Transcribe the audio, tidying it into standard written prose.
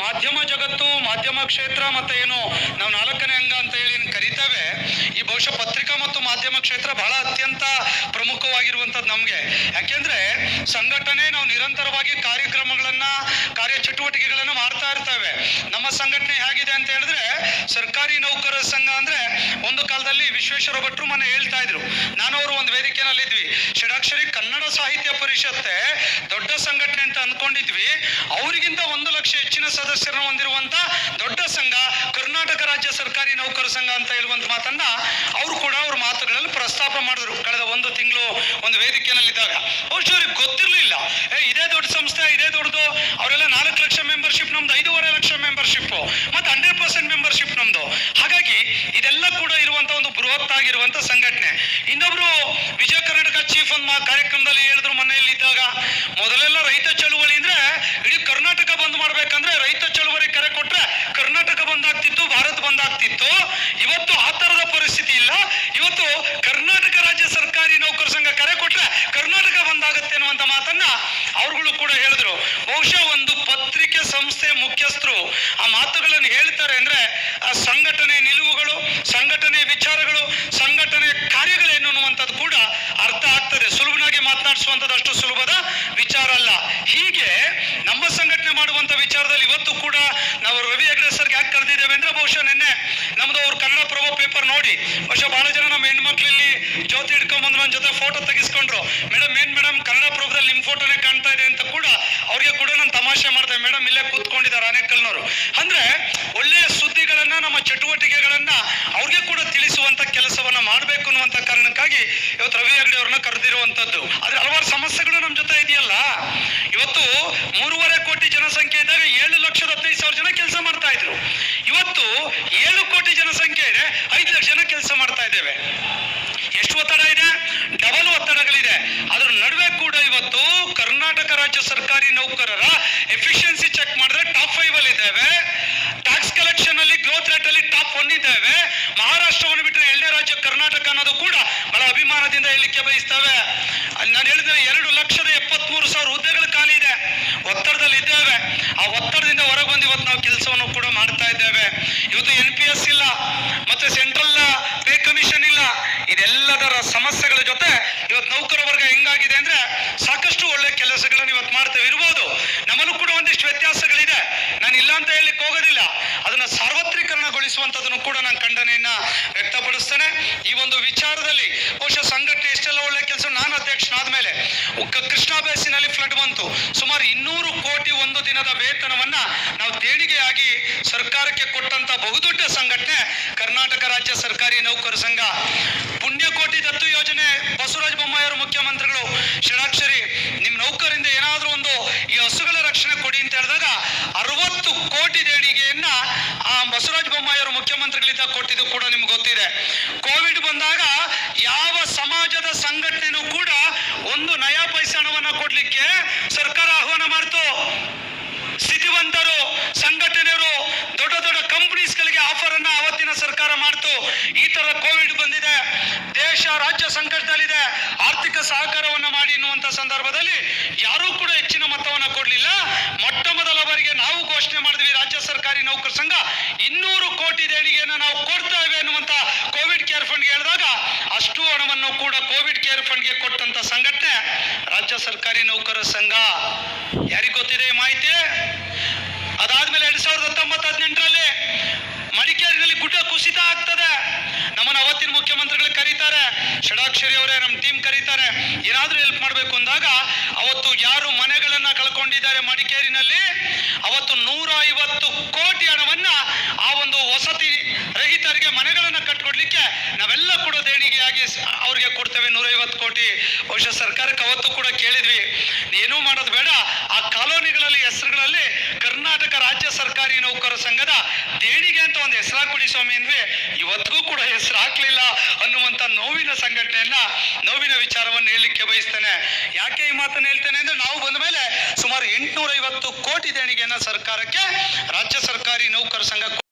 ಮಾಧ್ಯಮ ಜಗತ್ತು, ಮಾಧ್ಯಮ ಕ್ಷೇತ್ರ ಮತ್ತೆ ಏನು ನಾವು ನಾಲ್ಕನೇ ಅಂಗ ಅಂತ ಹೇಳಿ ಕರಿತೇವೆ, ಈ ಬಹುಶಃ ಪತ್ರಿಕಾ ಮತ್ತು ಮಾಧ್ಯಮ ಕ್ಷೇತ್ರ ಬಹಳ ಅತ್ಯಂತ ಪ್ರಮುಖವಾಗಿರುವಂತದ್ದು ನಮ್ಗೆ. ಯಾಕೆಂದ್ರೆ ಸಂಘಟನೆ ನಾವು ನಿರಂತರವಾಗಿ ಕಾರ್ಯಕ್ರಮಗಳನ್ನ, ಕಾರ್ಯಚಟುವಟಿಕೆಗಳನ್ನ ಮಾಡ್ತಾ ಇರ್ತೇವೆ. ನಮ್ಮ ಸಂಘಟನೆ ಹೇಗಿದೆ ಅಂತ ಹೇಳಿದ್ರೆ, ಸರ್ಕಾರಿ ನೌಕರರ ಸಂಘ ಅಂದ್ರೆ ಒಂದು ಕಾಲದಲ್ಲಿ ವಿಶ್ವೇಶ್ವರ ಭಟ್ರು ಮೊನ್ನೆ ಹೇಳ್ತಾ ಇದ್ರು, ನಾನು ಅವರು ಒಂದು ವೇದಿಕೆನಲ್ಲಿ ಇದ್ವಿ, ಷಡಾಕ್ಷರಿ ಕನ್ನಡ ಸಾಹಿತ್ಯ ಪರಿಷತ್ತೆ ದೊಡ್ಡ ಸಂಘಟನೆ ಅಂತ ಅನ್ಕೊಂಡಿದ್ವಿ, ಅವರಿಗಿಂತ 1 ಲಕ್ಷ ಹೆಚ್ಚಿನ ಸದಸ್ಯರನ್ನು ಹೊಂದಿರುವಂತ ದೊಡ್ಡ ಸಂಘ ಕರ್ನಾಟಕ ರಾಜ್ಯ ಸರ್ಕಾರಿ ನೌಕರ ಸಂಘ ಅಂತ ಹೇಳುವಂತ ಮಾತನ್ನ ಅವರು ಕೂಡ ಅವ್ರ ಮಾತುಗಳಲ್ಲಿ ಪ್ರಸ್ತಾಪ ಮಾಡಿದ್ರು ಕಳೆದ 1 ತಿಂಗಳು ಒಂದು ವೇದಿಕೆಯಲ್ಲಿ ಇದ್ದಾಗ. ಬಹುಶಃ ಅವ್ರಿಗೆ ಗೊತ್ತಿರ್ಲಿಲ್ಲ, ಇದೇ ದೊಡ್ಡ ಸಂಸ್ಥೆ, ಇದೇ ದೊಡ್ಡದು, ಅವರೆಲ್ಲ 4 ಲಕ್ಷ ಮೆಂಬರ್ಶಿಪ್, ನಮ್ದು 5.5 ಲಕ್ಷ ಮೆಂಬರ್ಶಿಪ್, ಮತ್ತೆ 100% ಮೆಂಬರ್ಶಿಪ್ ನಮ್ದು. ಹಾಗಾಗಿ ಇದೆಲ್ಲ ಕೂಡ ಇರುವಂತ ಒಂದು ಬೃಹತ್ ಆಗಿರುವಂತ ಸಂಘಟನೆ. ಇನ್ನೊಬ್ರು ವಿಜಯ ಕರ್ನಾಟಕ ಚೀಫ್ ಒಂದು ಕಾರ್ಯಕ್ರಮದಲ್ಲಿ ಹೇಳಿದ್ರು ಮನೆಯಲ್ಲಿ ಇದ್ದಾಗ, ಮೊದಲೆಲ್ಲ ರೈತ ಚಳುವಳಿ ಅಂದ್ರೆ ಇಡೀ ಕರ್ನಾಟಕ ಬಂದ್ ಮಾಡ್ಬೇಕಂದ್ರೆ ರೈತ ಚಳುವಳಿ ಕರೆ ಕೊಟ್ರೆ ಕರ್ನಾಟಕ ಬಂದ್ ಆಗ್ತಿತ್ತು, ಭಾರತ ಬಂದ್ ಆಗ್ತಿತ್ತು. ಇವತ್ತು ಆ ತರದ ಪರಿಸ್ಥಿತಿ ಇಲ್ಲ. ಇವತ್ತು ಕರ್ನಾಟಕ ರಾಜ್ಯ ಸರ್ಕಾರಿ ನೌಕರ ಸಂಘ ಕರೆ ಕೊಟ್ರೆ ಕರ್ನಾಟಕ ಬಂದಾಗುತ್ತೆ ಅನ್ನುವಂತ ಮಾತನ್ನ ಅವ್ರುಗಳು ಕೂಡ ಹೇಳಿದ್ರು. ಬಹುಶಃ ಒಂದು ಪತ್ರಿಕೆ ಸಂಸ್ಥೆ ಮುಖ್ಯಸ್ಥರು ಆ ಮಾತುಗಳನ್ನು ಹೇಳ್ತಾರೆ ಅಂದ್ರೆ ಆ ಸಂಘಟನೆ ನಿಲುವುಗಳು, ಸಂಘಟನೆ ವಿಚಾರಗಳು, ಸಂಘಟನೆ ಕಾರ್ಯಗಳೇನು ಅನ್ನುವಂಥದ್ದು ಕೂಡ ಅರ್ಥ ಆಗ್ತದೆ. ಸುಲಭನಾಗಿ ಮಾತನಾಡಿಸುವಂಥದ್ದು ಅಷ್ಟು ಸುಲಭದ ವಿಚಾರ ಅಲ್ಲ. ಹೀಗೆ ನಮ್ಮ ಸಂಘಟನೆ ಮಾಡುವಂತ ವಿಚಾರದಲ್ಲಿ ಇವತ್ತು ಕೂಡ ನಾವು ರವಿ ಹೆಗ್ಡೆ ಸರ್ಗೆ ಯಾಕೆ ಕರೆದಿದ್ದೇವೆ ಅಂದ್ರೆ, ಬಹುಶಃ ನಿನ್ನೆ ನಮ್ದು ಅವ್ರು ಕನ್ನಡ ಪ್ರಭ ಪೇಪರ್ ನೋಡಿ ಬಹುಶಃ ಬಹಳ ಜನ ನಮ್ಮ ಹೆಣ್ಮಕ್ಳಲ್ಲಿ ಜ್ಯೋತಿ ಹಿಡ್ಕೊಂಡ್ಬಂದು ನನ್ನ ಜೊತೆ ಫೋಟೋ ತೆಗಿಸ್ಕೊಂಡ್ರು. ಮೇಡಮ್ ಕನ್ನಡ ಪ್ರಭದಲ್ಲಿ ನಿಮ್ ಫೋಟೋನೇ ಕಾಣ್ತಾ ಇದೆ ಅಂತ ಕೂಡ ಅವ್ರಿಗೆ ಕೂಡ ನಾನು ತಮಾಷೆ ಮಾಡ್ದೆ. ಮೇಡಮ್ ಇಲ್ಲೇ ಕೂತ್ಕೊಂಡಿದ್ದಾರೆ ಆನೇಕಲ್ನವರು. ಅಂದ್ರೆ ಒಳ್ಳೆಯ ಸುದ್ದಿಗಳನ್ನ, ನಮ್ಮ ಚಟುವಟಿಕೆಗಳನ್ನ ಅವ್ರಿಗೆ ಕೂಡ ತಿಳಿಸುವಂತ ಕೆಲಸವನ್ನ ಮಾಡ್ಬೇಕು ಅನ್ನುವಂತ ಕಾರಣಕ್ಕಾಗಿ ಇವತ್ತು ರವಿ ಹೆಗ್ಡೆ ಅವ್ರನ್ನ ಕರೆದಿರುವಂತದ್ದು. ಆದ್ರೆ ಹಲವಾರು ಸಮಸ್ಯೆಗಳು ನಮ್ಮ ಜೊತೆ ಇದೆಯಲ್ಲ. ಇವತ್ತು 3.5 ಕೋಟಿ ಜನಸಂಖ್ಯೆ ಇದ್ದಾಗ 7,15,000 ಜನ ಕೆಲಸ ಮಾಡ್ತಾ ಇದ್ರು. ಇವತ್ತು 7 ಕೋಟಿ ಜನಸಂಖ್ಯೆ ಇದೆ, 5 ಲಕ್ಷ ಜನ ಕೆಲಸ ಮಾಡ್ತಾ ಇದ್ದೇವೆ. ಎಷ್ಟು ಒತ್ತಡ ಇದೆ? ಡಬಲ್ ಒತ್ತಡಗಳಿದೆ. ಅದ್ರ ನಡುವೆ ಕೂಡ ಇವತ್ತು ಕರ್ನಾಟಕ ರಾಜ್ಯ ಸರ್ಕಾರಿ ನೌಕರರ ಎಫಿಷಿಯನ್ಸಿ ಚೆಕ್ ಮಾಡಿದ್ರೆ ಟಾಪ್ 5 ಅಲ್ಲಿ ಇದ್ದೇವೆ. ಟ್ಯಾಕ್ಸ್ ಕಲೆಕ್ಷನ್ ಅಲ್ಲಿ ಗ್ರೋತ್ ರೇಟ್ ಅಲ್ಲಿ ಟಾಪ್ 1 ಇದ್ದೇವೆ. ಮಹಾರಾಷ್ಟ್ರವನ್ನು ಬಿಟ್ಟರೆ 2ನೇ ರಾಜ್ಯ ಕರ್ನಾಟಕ ಅನ್ನೋದು ಕೂಡ ಬಹಳ ಅಭಿಮಾನದಿಂದ ಹೇಳಲಿಕ್ಕೆ ಬಯಸ್ತೇವೆ. ನಾನು ಹೇಳಿದ್ರೆ 2,73,000 ಹುದ್ದೆಗಳು ಖಾಲಿ ಇದೆ. ಒತ್ತಡದಲ್ಲಿ ಇದ್ದೇವೆ. ಆ ಒತ್ತಡದಿಂದ ಹೊರಗೆ ಬಂದು ಇವತ್ತು ನಾವು ಕೆಲಸವನ್ನು ಕೂಡ ಮಾಡ್ತಾ ಇದ್ದೇವೆ. ಇವತ್ತು NPS ಇಲ್ಲ, ಮತ್ತೆ ಸೆಂಟ್ರಲ್ ಪೇ ಕಮಿಷನ್ ಇಲ್ಲ. ಇದೆಲ್ಲದರ ಸಮಸ್ಯೆಗಳ ಜೊತೆ ಇವತ್ತು ನೌಕರ ವರ್ಗ ಹೆಂಗಾಗಿದೆ ಅಂದ್ರೆ, ಸಾಕಷ್ಟು ಒಳ್ಳೆ ಕೆಲಸಗಳನ್ನು ಇವತ್ತು ಮಾಡ್ತೇವೆ. ಇರ್ಬೋದು, ನಮ್ಮಲ್ಲೂ ಕೂಡ ಒಂದಿಷ್ಟು ವ್ಯತ್ಯಾಸಗಳಿದೆ, ನಾನು ಇಲ್ಲ ಅಂತ ಹೇಳಲಿಕ್ಕೆ ಹೋಗೋದಿಲ್ಲ. ಅದನ್ನ ಸಾರ್ವತ್ರೀಕರಣಗೊಳಿಸುವಂತದನ್ನು ಕೂಡ ನಾನು ಖಂಡನೆಯನ್ನ ವ್ಯಕ್ತಪಡಿಸ್ತೇನೆ. ಈ ಒಂದು ವಿಚಾರದಲ್ಲಿ ಬಹುಶಃ ಸಂಘಟನೆ ಎಷ್ಟೆಲ್ಲ ಒಳ್ಳೆ ಕೆಲಸ. ನಾನು ಅಧ್ಯಕ್ಷನಾದ ಮೇಲೆ ಕೃಷ್ಣಾ ಬೇಸಿನಲ್ಲಿ ಫ್ಲಡ್ ಬಂತು. ಸುಮಾರು 200 ಕೋಟಿ ಒಂದು ದಿನದ ವೇತನವನ್ನ ನಾವು ದೇಣಿಗೆಯಾಗಿ ಸರ್ಕಾರಕ್ಕೆ ಕೊಟ್ಟಂತ ಬಹುದೊಡ್ಡ ಸಂಘಟನೆ ಕರ್ನಾಟಕ ರಾಜ್ಯ ಸರ್ಕಾರಿ ನೌಕರ ಸಂಘ. ಪುಣ್ಯಕೋಟಿ ದತ್ತು ಯೋಜನೆ ಬಸವರಾಜ ಬೊಮ್ಮಾಯಿಯವರು ಮುಖ್ಯಮಂತ್ರಿಗಳು, ಷಡಾಕ್ಷರಿ ನಿಮ್ ನೌಕರಿಂದ ಏನಾದ್ರೂ ಒಂದು ಈ ಹಸುಗಳ ರಕ್ಷಣೆ ಕೊಡಿ ಅಂತ ಹೇಳಿದಾಗ 60 ಕೋಟಿ ದೇಣಿಗೆಯನ್ನ ಆ ಬಸವರಾಜ ಬೊಮ್ಮಾಯಿಯವರು ಮುಖ್ಯಮಂತ್ರಿಗಳಿಂದ ಕೊಟ್ಟಿದ್ದು ಕೂಡ ನಿಮ್ಗೆ ಗೊತ್ತಿದೆ. ಕೋವಿಡ್ ಬಂದಾಗ ಯಾವ ಸಮಾಜದ ಸಂಘಟನೆನೂ ಕೂಡ 1 ನಯಾ ಪೈಸೆ ಹಣವನ್ನ ಕೊಡ್ಲಿಕ್ಕೆ ಸರ್ಕಾರ ಆಹ್ವಾನ ಮಾಡ್ತು. ಸ್ಥಿತಿವಂತರು, ಸಂಘಟನೆಯರು, ದೊಡ್ಡ ದೊಡ್ಡ ಕಂಪನೀಸ್ಗಳಿಗೆ ಆಫರ್ ಅನ್ನ ಅವತ್ತಿನ ಸರ್ಕಾರ ಮಾಡ್ತು. ಈ ತರ ಕೋವಿಡ್ ಬಂದಿದೆ, ದೇಶ ರಾಜ್ಯ ಸಂಕಟದಲ್ಲಿದೆ, ಆರ್ಥಿಕ ಸಹಕಾರವನ್ನ ಮಾಡಿ ಎನ್ನುವಂತ ಸಂದರ್ಭದಲ್ಲಿ ಯಾರೂ ಕೂಡ ಹೆಚ್ಚಿನ ಮೊತ್ತವನ್ನ ಕೊಡ್ಲಿಲ್ಲ. ಮೊಟ್ಟ ಮೊದಲ ಬಾರಿಗೆ ನಾವು ಘೋಷಣೆ ಮಾಡಿದ್ವಿ, ರಾಜ್ಯ ಸರ್ಕಾರಿ ನೌಕರ ಸಂಘ 200 ಕೋಟಿ ದೇಣಿಗೆಯನ್ನು ನಾವು ಕೊಡ್ತೇವೆ ಅನ್ನುವಂತ ಕೋವಿಡ್ ಕೇರ್ ಫಂಡ್ಗೆ ಹೇಳಿದಾಗ ಅಷ್ಟು ಹಣವನ್ನು ಕೂಡ ಕೋವಿಡ್ ಕೇರ್ ಫಂಡ್ಗೆ ಕೊಟ್ಟಂತ ಸಂಘಟನೆ ರಾಜ್ಯ ಸರ್ಕಾರಿ ನೌಕರ ಸಂಘ. ಯಾರಿಗೆ ಗೊತ್ತಿದೆ ಈ ಮಾಹಿತಿ? ಅದಾದ್ಮೇಲೆ 2019-18ರಲ್ಲಿ ಮಡಿಕೇರಿನಲ್ಲಿ ಗುಡ್ಡ ಕುಸಿತ ಆಗ್ತದೆ. ನಮ್ಮನ್ನ ಅವತ್ತಿನ ಮುಖ್ಯಮಂತ್ರಿಗಳು ಕರೀತಾರೆ, ಷಡಾಕ್ಷರಿ ಅವರೇ ನಮ್ಮ ಟೀಮ್ ಕರೀತಾರೆ, ಏನಾದ್ರೂ ಹೆಲ್ಪ್ ಮಾಡ್ಬೇಕು ಅಂದಾಗ ಅವತ್ತು ಯಾರು ಮನೆಗಳನ್ನ ಕಳ್ಕೊಂಡಿದ್ದಾರೆ ಮಡಿಕೇರಿನಲ್ಲಿ, ಅವತ್ತು 150 ಕೋಟಿ ಹಣವನ್ನ ಆ ಒಂದು ವಸತಿ ರಹಿತರಿಗೆ ಮನೆಗಳನ್ನ ಕಟ್ಕೊಡ್ಲಿಕ್ಕೆ ನಾವೆಲ್ಲ ಕೂಡ ದೇಣಿಗೆಯಾಗಿ ಅವ್ರಿಗೆ ಕೊಡ್ತೇವೆ 150 ಕೋಟಿ. ಬಹುಶಃ ಸರ್ಕಾರಕ್ಕೆ ಅವತ್ತು ಕೂಡ ಕೇಳಿದ್ವಿ, ಏನೂ ಮಾಡೋದು ಬೇಡ, ಆ ಕಾಲೋನಿಗಳಲ್ಲಿ ಹೆಸರುಗಳಲ್ಲಿ ಕರ್ನಾಟಕ ರಾಜ್ಯ ಸರ್ಕಾರಿ ನೌಕರ ಸಂಘದ ದೇಣಿಗೆ ಅಂತ ಒಂದು ಹೆಸರು ಹಾಕೊಡಿ ಸ್ವಾಮಿ ಅಂದ್ವಿ. ಇವತ್ತಿಗೂ ಕೂಡ ಹೆಸರು ಹಾಕ್ಲಿಲ್ಲ ಅನ್ನುವಂತ ನೋವಿನ ಸಂಘಟನೆಯನ್ನ, ನೋವಿನ ವಿಚಾರವನ್ನು ಹೇಳಲಿಕ್ಕೆ ಬಯಸ್ತೇನೆ. ಯಾಕೆ ಈ ಮಾತನ್ನು ಹೇಳ್ತೇನೆ ಅಂದ್ರೆ, ನಾವು ಬಂದ ಮೇಲೆ ಸುಮಾರು 850 ಕೋಟಿ ದೇಣಿಗೆಯನ್ನ ಸರ್ಕಾರಕ್ಕೆ ರಾಜ್ಯ ಸರ್ಕಾರಿ ನೌಕರ ಸಂಘ